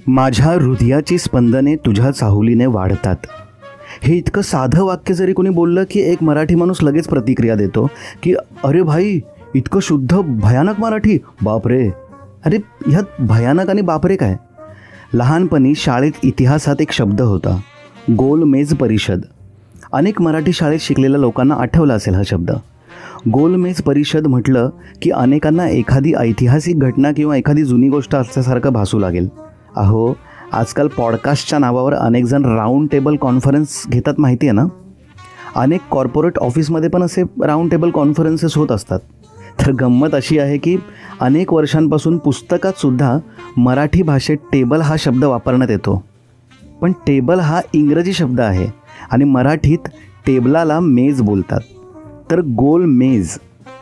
माझ्या हृदयाची स्पंदने तुझ्या चाहुलीने वाढतात. हे इतकं साधं वाक्य जरी कोणी बोललं की एक मराठी माणूस लगेच प्रतिक्रिया देतो की अरे भाई इतकं शुद्ध भयानक मराठी, बापरे. अरे ह्यात भयानक आणि बापरे काय. लहानपणी शाळेत इतिहासात एक शब्द होता, गोलमेज परिषद. अनेक मराठी शाळेत शिकलेल्या लोकांना आठवला असेल हा शब्द. गोलमेज परिषद म्हटलं की अनेकांना एखादी ऐतिहासिक घटना किंवा एखादी जुनी गोष्ट असल्यासारखं भासू लागेल. अहो, आजकाल पॉडकास्टच्या नावावर अनेक जण राऊंड टेबल कॉन्फरन्स घेतात, माहिती आहे ना. अनेक कॉर्पोरेट ऑफिसमध्ये पण असे राऊंड टेबल कॉन्फरन्सेस होत असतात. तर गंमत अशी आहे की अनेक वर्षांपासून पुस्तकातसुद्धा मराठी भाषेत टेबल हा शब्द वापरण्यात येतो. पण टेबल हा इंग्रजी शब्द आहे आणि मराठीत टेबलाला मेज बोलतात. तर गोल मेज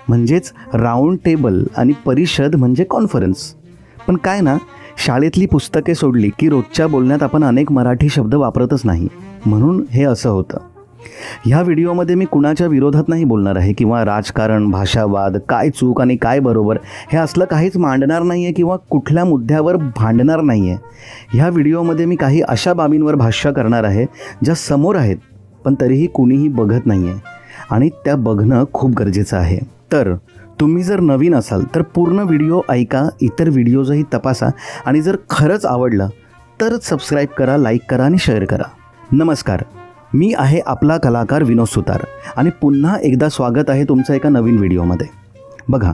म्हणजेच राऊंड टेबल आणि परिषद म्हणजे कॉन्फरन्स. पण काय ना, शाळेतली पुस्तके सोडली की रोजच्या बोलण्यात आपण अनेक मराठी शब्द वापरतच नाही, म्हणून हे असं होतं. ह्या व्हिडिओमध्ये मी कुणाच्या विरोधात नाही बोलणार आहे किंवा राजकारण, भाषावाद, काय चूक आणि काय बरोबर हे असलं काहीच मांडणार नाही आहे किंवा कुठल्या मुद्द्यावर भांडणार नाही आहे. ह्या व्हिडिओमध्ये मी काही अशा बाबींवर भाष्य करणार आहे ज्या समोर आहेत पण तरीही कुणीही बघत नाही आहे आणि त्या बघणं खूप गरजेचं आहे. तर तुम्ही जर नवीन असाल तर पूर्ण व्हिडिओ ऐका, इतर व्हिडिओजही तपासा आणि जर खरंच आवडलं तरच सबस्क्राईब करा, लाईक करा आणि शेअर करा. नमस्कार, मी आहे आपला कलाकार विनोद सुतार आणि पुन्हा एकदा स्वागत आहे तुमचं एका नवीन व्हिडिओमध्ये. बघा,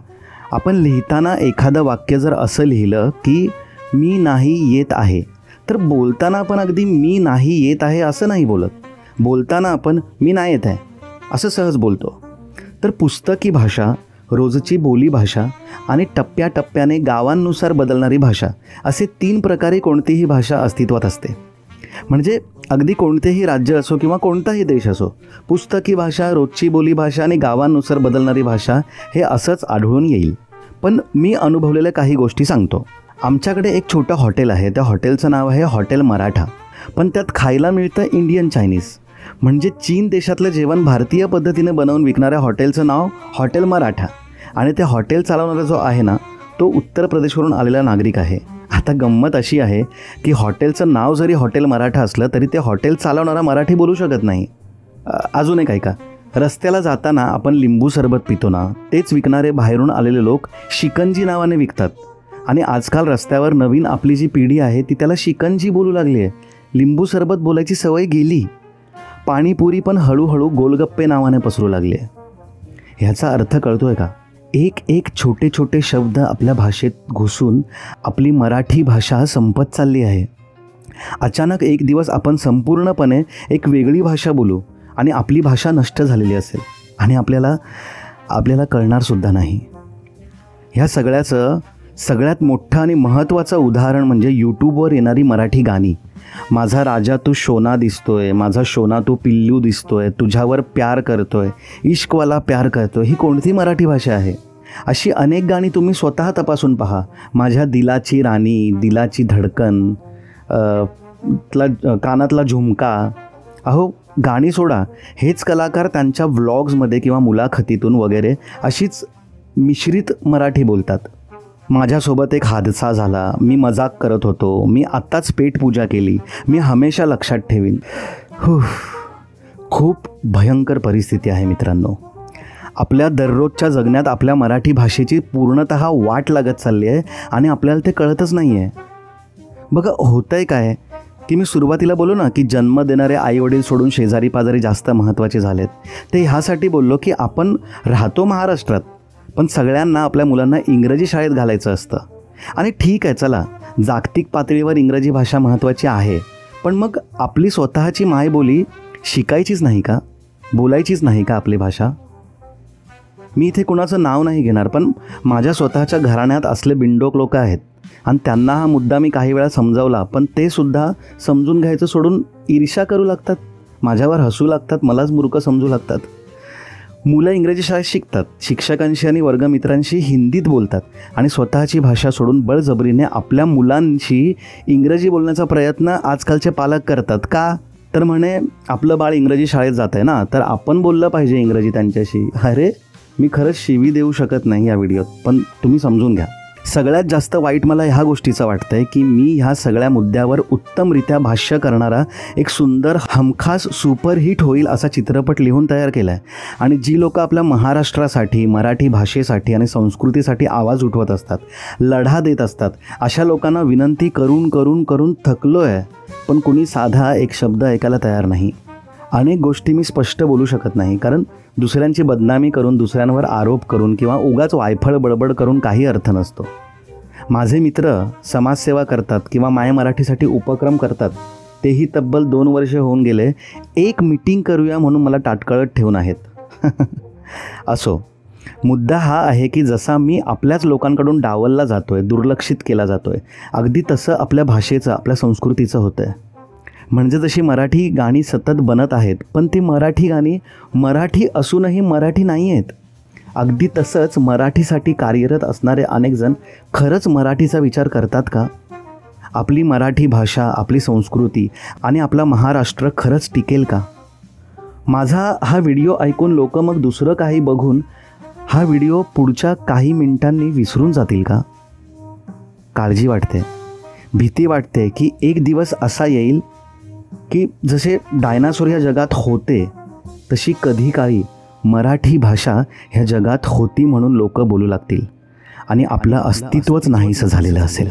आपण लिहिताना एखादं वाक्य जर असं लिहिलं की मी नाही येत आहे, तर बोलताना आपण अगदी मी नाही येत आहे असं नाही बोलत. बोलताना आपण मी नाही येत आहे असं सहज बोलतो. तर पुस्तकी भाषा, रोजची बोली भाषा आणि टप्प्याटप्प्याने गावांनुसार बदलणारी भाषा असे 3 प्रकारे कोणतीही भाषा अस्तित्वात असते. म्हणजे अगदी कोणतेही राज्य असो किंवा कोणताही देश असो, पुस्तकी भाषा, रोजची बोली भाषा आणि गावांनुसार बदलणारी भाषा हे असंच आढळून येईल. पण मी अनुभवलेल्या काही गोष्टी सांगतो. आमच्याकडे एक छोटं हॉटेल आहे. त्या हॉटेलचं नाव आहे हॉटेल मराठा. पण त्यात खायला मिळतं इंडियन चायनीज. म्हणजे चीन देशातलं जेवण भारतीय पद्धतीने बनवून विकणाऱ्या हॉटेलचं नाव हॉटेल मराठा आणि ते हॉटेल चालवणारा जो आहे ना, तो उत्तर प्रदेशवरून आलेला नागरिक आहे. आता गंमत अशी आहे की हॉटेलचं नाव जरी हॉटेल मराठा असलं तरी ते हॉटेल चालवणारा मराठी बोलू शकत नाही. अजून एक ऐका, रस्त्याला जाताना आपण लिंबू सरबत पितो ना, तेच विकणारे बाहेरून आलेले लोक शिकंजी नावाने विकतात. आणि आजकाल रस्त्यावर नवीन आपली जी पिढी आहे ती त्याला शिकंजी बोलू लागली आहे. लिंबू सरबत बोलायची सवय गेली. पाणीपुरी पण हळूहळू गोलगप्पे नावाने पसरू लागले. ह्याचा अर्थ कळतोय का? एक छोटे छोटे शब्द आपल्या भाषेत घुसून आपली मराठी भाषा संपत चालली आहे. अचानक एक दिवस आपण संपूर्णपणे एक वेगळी भाषा बोलू आणि आपली भाषा नष्ट झालेली असेल आणि आपल्याला कळणारसुद्धा नाही. ह्या सगळ्याचं सगळ्यात मोठं आणि महत्त्वाचं उदाहरण म्हणजे यूट्यूबवर येणारी मराठी गाणी. माझा राजा तू शोना दिसतोय, माझा शोना तू पिल्लू दिसतोय, तुझ्यावर प्यार करतोय, इश्कवाला प्यार करतोय. ही कोणती मराठी भाषा आहे? अशी अनेक गाणी तुम्ही स्वतः तपासून पहा. माझ्या दिलाची राणी, दिलाची धडकन, कानातला झुमका. अहो, गाणी सोडा, हेच कलाकार त्यांच्या व्लॉग्समध्ये किंवा मुलाखतीतून वगैरे अशीच मिश्रित मराठी बोलतात. माझ्यासोबत एक हादसा झाला, मी मजाक करत होतो, मी आत्ताच पेटपूजा केली, मी हमेशा लक्षात ठेवीन. खूप भयंकर परिस्थिती आहे मित्रांनो. आपल्या दररोजच्या जगण्यात आपल्या मराठी भाषेची पूर्णतः वाट लागत चालली आहे आणि आपल्याला ते कळतच नाही आहे. बघा, होतं आहे काय की मी सुरुवातीला बोललो ना की जन्म देणारे आईवडील सोडून शेजारी पाजारी जास्त महत्त्वाचे झालेत. ते ह्यासाठी बोललो की आपण राहतो महाराष्ट्रात, पण सगळ्यांना आपल्या मुलांना इंग्रजी शाळेत घालायचं असतं. आणि ठीक आहे, चला, जागतिक पातळीवर इंग्रजी भाषा महत्त्वाची आहे, पण मग आपली स्वतःची मायबोली शिकायचीच नाही का? बोलायचीच नाही का आपली भाषा? मी इथे कुणाचं नाव नाही घेणार, पण माझ्या स्वतःच्या घराण्यात असले बिंडोक लोक आहेत आणि त्यांना हा मुद्दा मी काही वेळा समजावला, पण ते सुद्धा समजून घ्यायचं सोडून ईर्ष्या करू लागतात, माझ्यावर हसू लागतात, मलाच मूर्ख समजू लागतात. मुलं इंग्रजी शाळेत शिकतात, शिक्षकांशी आणि वर्गमित्रांशी हिंदीत बोलतात आणि स्वतःची भाषा सोडून बळजबरीने आपल्या मुलांशी इंग्रजी बोलण्याचा प्रयत्न आजकालचे पालक करतात. का? तर म्हणे आपलं बाळ इंग्रजी शाळेत जात आहे ना, तर आपण बोललं पाहिजे इंग्रजी त्यांच्याशी. अरे मी खरंच शिवी देऊ शकत नाही या व्हिडिओत, पण तुम्ही समजून घ्या. सगळ्यात जास्त वाईट मला ह्या गोष्टीचं वाटतंय की मी ह्या सगळ्या मुद्द्यावर उत्तमरित्या भाष्य करणारा एक सुंदर हमखास सुपरहिट होईल असा चित्रपट लिहून तयार केला आहे. आणि जी लोकं आपल्या महाराष्ट्रासाठी, मराठी भाषेसाठी आणि संस्कृतीसाठी आवाज उठवत असतात, लढा देत असतात, अशा लोकांना विनंती करून करून करून थकलो आहे, पण कुणी साधा एक शब्द ऐकायला तयार नाही. अनेक गोष्टी मी स्पष्ट बोलू शकत नाही, कारण दुसऱ्यांची बदनामी करून, दुसऱ्यांवर आरोप करून किंवा उगाच वायफळ बडबड करून काही अर्थ नसतो. माझे मित्र समाजसेवा करतात किंवा माय मराठीसाठी उपक्रम करतात, तेही तब्बल 2 वर्ष होऊन गेले. एक मीटिंग करूया म्हणून मला ताटकळत ठेवून आहेत. असो, मुद्दा हा आहे की जसा मी आपल्याच लोकांकडून डावलला जातोय, दुर्लक्षित केला जातोय, अगदी तसं आपल्या भाषेचं, आपल्या संस्कृतीचं होतं आहे. म्हणजे जशी मराठी गाणी सतत बनत आहेत, पण ती मराठी गाणी मराठी असूनही मराठी नाही आहेत. अगदी तसंच मराठीसाठी कार्यरत असणारे अनेक जण खरंच मराठीचा विचार करतात का? आपली मराठी भाषा, आपली संस्कृती आणि आपला महाराष्ट्र खरंच टिकेल का? माझा हा व्हिडिओ ऐकून लोक मग दुसरं काही बघून हा व्हिडिओ पुढच्या काही मिनिटांनी विसरून जातील का? काळजी वाटते, भीती वाटते की एक दिवस असा येईल की जसे डायनासोर ह्या जगात होते, तशी कधी काळी मराठी भाषा ह्या जगात होती म्हणून लोक बोलू लागतील आणि आपलं अस्तित्वच नाहीसं झालेलं असेल.